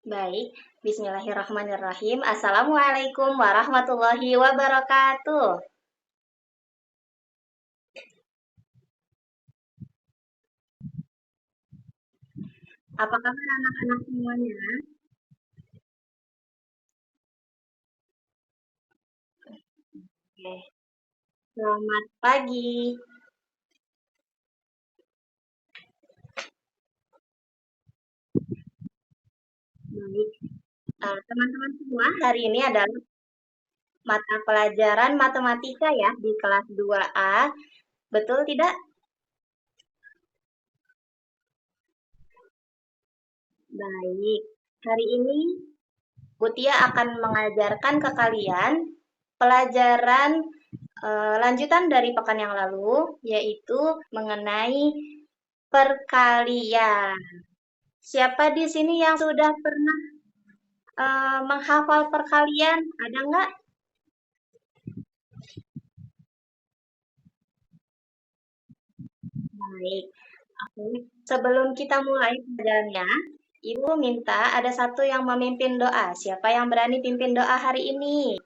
Baik, bismillahirrahmanirrahim. Assalamualaikum warahmatullahi wabarakatuh. Apa kabar anak-anak semuanya? Oke, selamat pagi. Baik, teman-teman semua, hari ini adalah mata pelajaran matematika ya di kelas 2A. Betul tidak? Baik, hari ini Butia akan mengajarkan ke kalian pelajaran lanjutan dari pekan yang lalu, yaitu mengenai perkalian. Siapa di sini yang sudah pernah menghafal perkalian? Ada nggak? Baik. Oke. Sebelum kita mulai pelajarannya, Ibu minta ada satu yang memimpin doa. Siapa yang berani pimpin doa hari ini?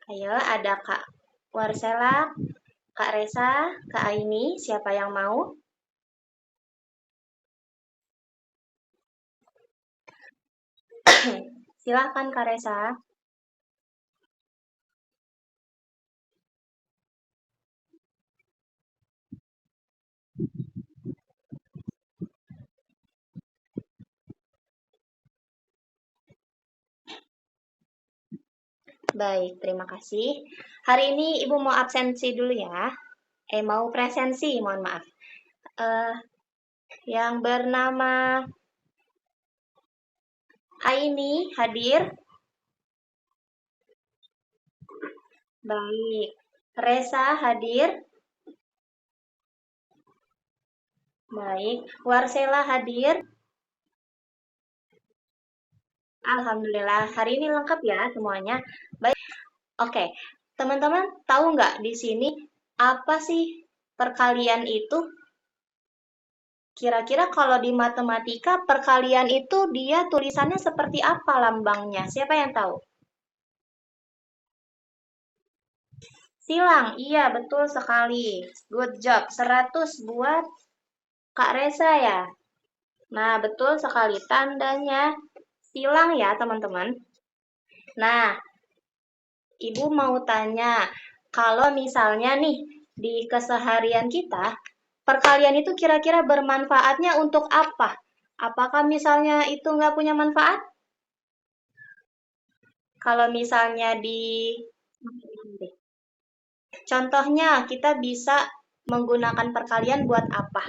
Ayo, ada Kak Warsela, Kak Resa, Kak Aini. Siapa yang mau? Silahkan Kak Resa. Baik, terima kasih. Hari ini Ibu mau absensi dulu ya. Mau presensi, mohon maaf. Eh, yang bernama Aini hadir. Baik. Resa hadir. Baik. Warsela hadir. Alhamdulillah. Hari ini lengkap ya semuanya. Baik. Oke. Teman-teman tahu nggak di sini apa sih perkalian itu? Kira-kira kalau di matematika perkalian itu dia tulisannya seperti apa lambangnya? Siapa yang tahu? Silang. Iya, betul sekali. Good job. 100 buat Kak Resa ya. Nah, betul sekali. Tandanya silang ya, teman-teman. Nah, Ibu mau tanya, kalau misalnya nih di keseharian kita, perkalian itu kira-kira bermanfaatnya untuk apa? Apakah misalnya itu nggak punya manfaat? Kalau misalnya di contohnya kita bisa menggunakan perkalian buat apa?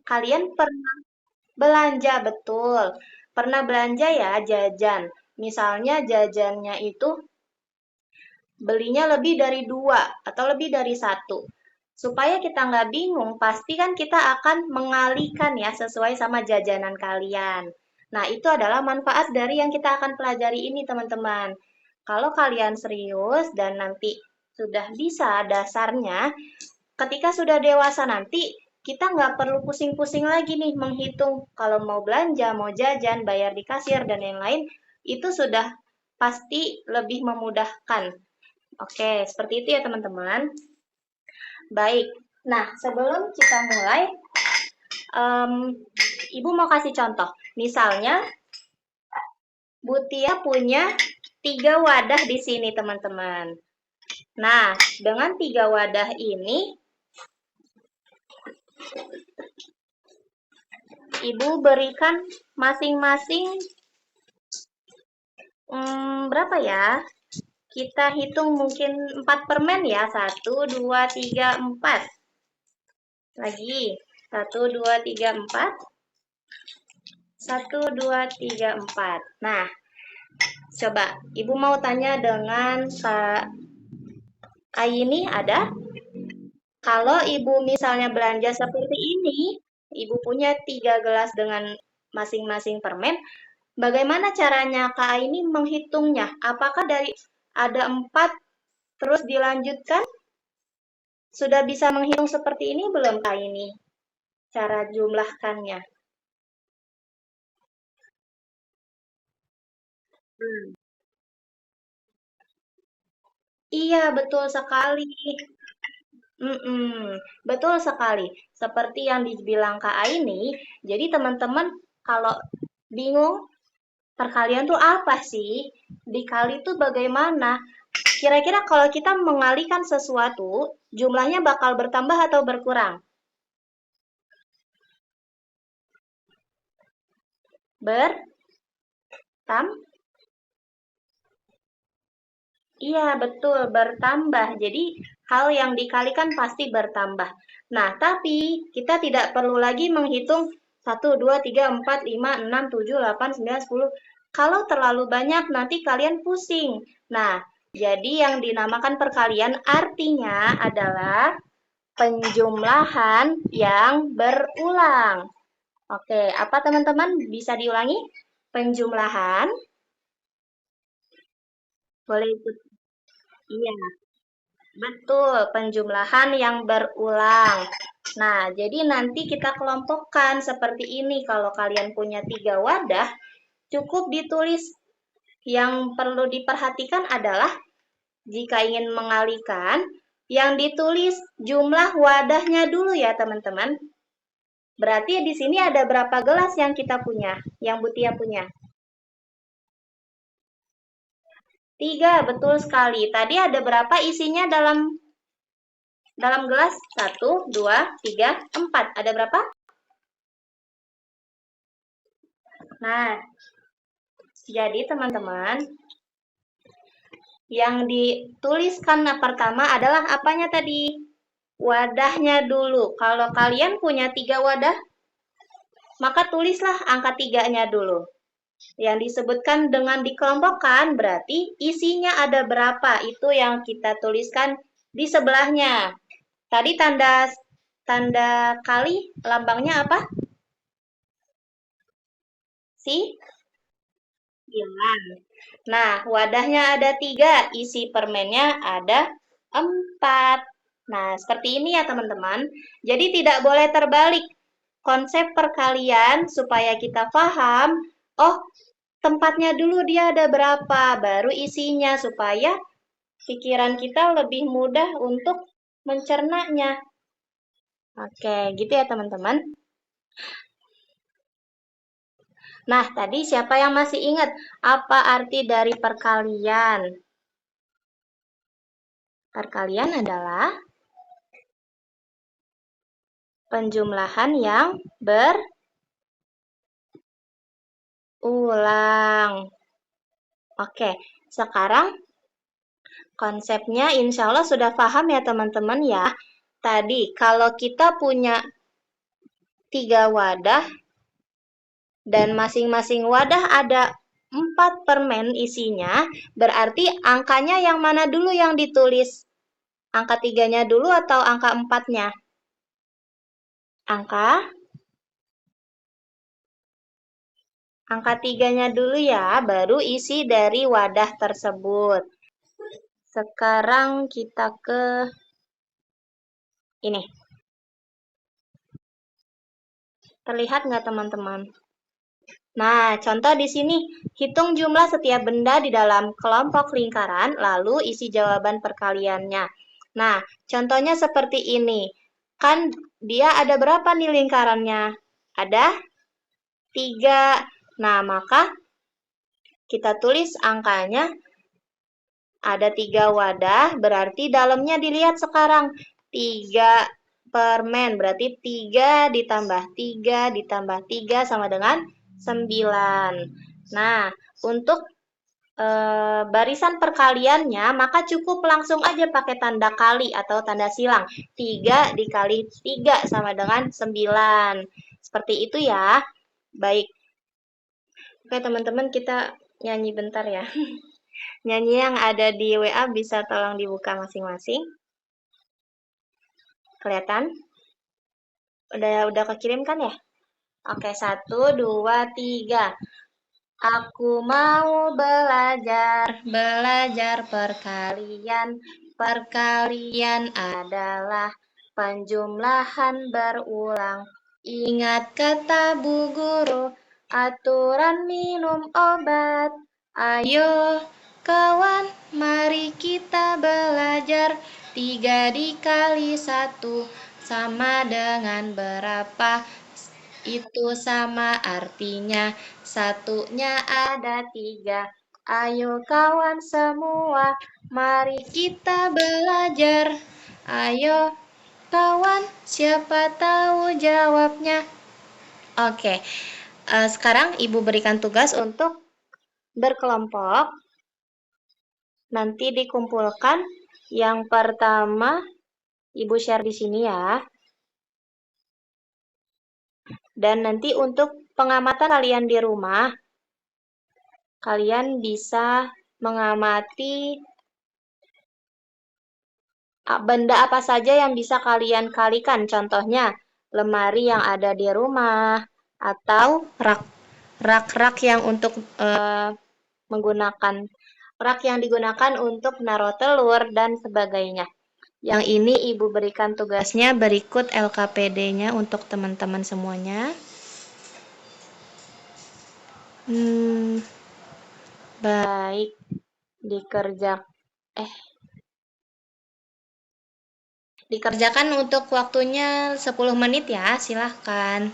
Kalian pernah belanja, betul. Pernah belanja ya jajan. Misalnya jajannya itu belinya lebih dari dua atau lebih dari satu. Supaya kita nggak bingung, pasti kan kita akan mengalihkan ya sesuai sama jajanan kalian. Nah, itu adalah manfaat dari yang kita akan pelajari ini, teman-teman. Kalau kalian serius dan nanti sudah bisa dasarnya, ketika sudah dewasa nanti, kita nggak perlu pusing-pusing lagi nih menghitung kalau mau belanja, mau jajan, bayar di kasir, dan lain-lain, itu sudah pasti lebih memudahkan. Oke, seperti itu ya teman-teman. Baik, nah sebelum kita mulai, em, Ibu mau kasih contoh. Misalnya, Butia punya 3 wadah di sini teman-teman. Nah, dengan 3 wadah ini, Ibu berikan masing-masing berapa ya? Kita hitung mungkin 4 permen ya. Satu, dua, tiga, empat. Lagi. Satu, dua, tiga, empat. Satu, dua, tiga, empat. Nah, coba Ibu mau tanya dengan Kak Aini ada? Kalau Ibu misalnya belanja seperti ini, Ibu punya 3 gelas dengan masing-masing permen, bagaimana caranya Kak Aini menghitungnya? Apakah dari ada 4 terus dilanjutkan? Sudah bisa menghitung seperti ini belum Kak ini? Cara jumlahkannya. Hmm. Iya, betul sekali. Betul sekali. Seperti yang dibilang Kak Aini, jadi teman-teman kalau bingung perkalian tuh apa sih? Dikali tuh bagaimana? Kira-kira kalau kita mengalikan sesuatu, jumlahnya bakal bertambah atau berkurang? Bertam? Iya, betul, bertambah. Jadi, hal yang dikalikan pasti bertambah. Nah, tapi kita tidak perlu lagi menghitung 1, 2, 3, 4, 5, 6, 7, 8, 9, 10. Kalau terlalu banyak, nanti kalian pusing. Nah, jadi yang dinamakan perkalian artinya adalah penjumlahan yang berulang. Oke, apa teman-teman bisa diulangi? Penjumlahan, boleh ikut? Iya, betul, penjumlahan yang berulang. Nah, jadi nanti kita kelompokkan seperti ini. Kalau kalian punya 3 wadah, cukup ditulis. Yang perlu diperhatikan adalah jika ingin mengalihkan, yang ditulis jumlah wadahnya dulu ya teman-teman. Berarti di sini ada berapa gelas yang kita punya, yang Butia punya? 3, betul sekali. Tadi ada berapa isinya dalam gelas? 1, 2, 3, 4. Ada berapa? Nah, jadi teman-teman, yang dituliskan pertama adalah apanya tadi? Wadahnya dulu. Kalau kalian punya 3 wadah, maka tulislah angka 3-nya dulu. Yang disebutkan dengan dikelompokkan berarti isinya ada berapa, itu yang kita tuliskan di sebelahnya. Tadi tanda tanda kali lambangnya apa? Si 9. Nah, wadahnya ada 3, isi permennya ada 4. Nah, seperti ini ya teman-teman. Jadi tidak boleh terbalik. Konsep perkalian supaya kita paham, oh tempatnya dulu dia ada berapa, baru isinya, supaya pikiran kita lebih mudah untuk mencernanya. Oke, gitu ya teman-teman. Nah, tadi siapa yang masih ingat apa arti dari perkalian? Perkalian adalah penjumlahan yang berulang. Oke, sekarang konsepnya insya Allah sudah paham ya teman-teman ya. Tadi kalau kita punya 3 wadah dan masing-masing wadah ada 4 permen isinya, berarti angkanya yang mana dulu yang ditulis? Angka 3-nya dulu atau angka 4-nya? Angka 3-nya dulu ya, baru isi dari wadah tersebut. Sekarang kita ke ini. Terlihat nggak teman-teman? Nah, contoh di sini, hitung jumlah setiap benda di dalam kelompok lingkaran, lalu isi jawaban perkaliannya. Nah, contohnya seperti ini. Kan dia ada berapa nih lingkarannya? Ada 3. Nah, maka kita tulis angkanya ada 3 wadah, berarti dalamnya dilihat sekarang. 3 permen, berarti 3 ditambah 3 ditambah 3 sama dengan 9. Nah, untuk barisan perkaliannya, maka cukup langsung aja pakai tanda kali atau tanda silang. 3 dikali 3 sama dengan 9. Seperti itu ya. Baik. Oke, teman-teman, kita nyanyi bentar ya. Nyanyi yang ada di WA bisa tolong dibuka masing-masing. Kelihatan? Udah kekirim kan ya? Oke, 1, 2, 3. Aku mau belajar perkalian. Perkalian adalah penjumlahan berulang. Ingat kata Bu Guru, aturan minum obat. Ayo kawan, mari kita belajar. 3 dikali 1 sama dengan berapa? Itu sama artinya satunya ada 3. Ayo kawan semua, mari kita belajar. Ayo kawan, siapa tahu jawabnya? Oke, sekarang Ibu berikan tugas untuk berkelompok. Nanti dikumpulkan. Yang pertama, Ibu share di sini ya. Dan nanti untuk pengamatan kalian di rumah, kalian bisa mengamati benda apa saja yang bisa kalian kalikan. Contohnya, lemari yang ada di rumah, atau rak-rak yang untuk menggunakan rak yang digunakan untuk naruh telur dan sebagainya. Yang ini Ibu berikan tugasnya berikut LKPD-nya untuk teman-teman semuanya. Baik, dikerjakan untuk waktunya 10 menit ya, silahkan.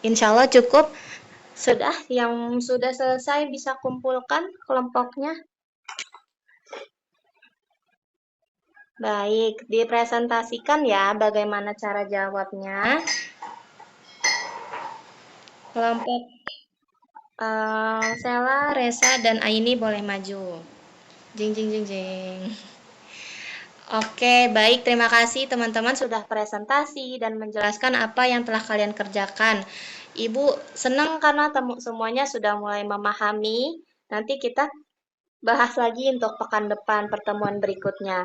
Insya Allah cukup. Sudah, yang sudah selesai bisa kumpulkan kelompoknya. Baik, dipresentasikan ya bagaimana cara jawabnya. Kelompok Sela, Resa, dan Aini boleh maju. Jing, jing, jing, jing. Oke, baik. Terima kasih teman-teman sudah presentasi dan menjelaskan apa yang telah kalian kerjakan. Ibu senang karena semuanya sudah mulai memahami. Nanti kita bahas lagi untuk pekan depan pertemuan berikutnya.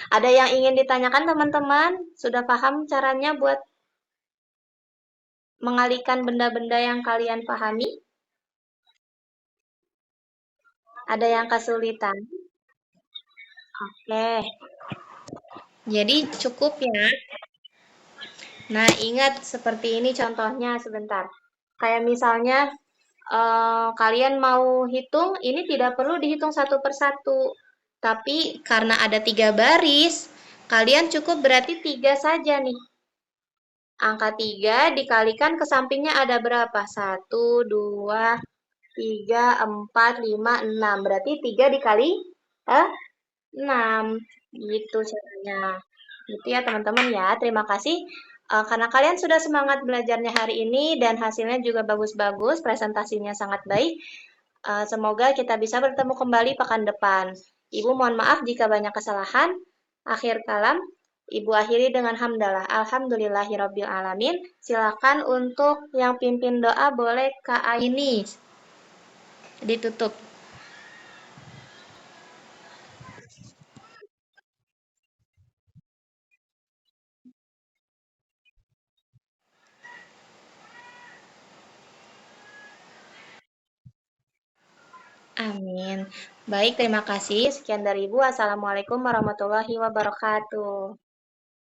Ada yang ingin ditanyakan teman-teman? Sudah paham caranya buat mengalihkan benda-benda yang kalian pahami? Ada yang kesulitan? Oke. Jadi cukup ya. Nah, ingat seperti ini contohnya sebentar. Kayak misalnya kalian mau hitung, ini tidak perlu dihitung satu persatu. Tapi karena ada 3 baris, kalian cukup berarti 3 saja nih. Angka 3 dikalikan ke sampingnya ada berapa? 1, 2, 3, 4, 5, 6. Berarti 3 dikali 6. Gitu caranya. Gitu ya teman-teman ya. Terima kasih karena kalian sudah semangat belajarnya hari ini dan hasilnya juga bagus-bagus, presentasinya sangat baik. Semoga kita bisa bertemu kembali pekan depan. Ibu mohon maaf jika banyak kesalahan. Akhir kalam, Ibu akhiri dengan hamdalah. Alhamdulillahirabbil alamin. Silakan untuk yang pimpin doa boleh Kak Aini ditutup. Amin. Baik, terima kasih. Sekian dari Ibu. Assalamualaikum warahmatullahi wabarakatuh.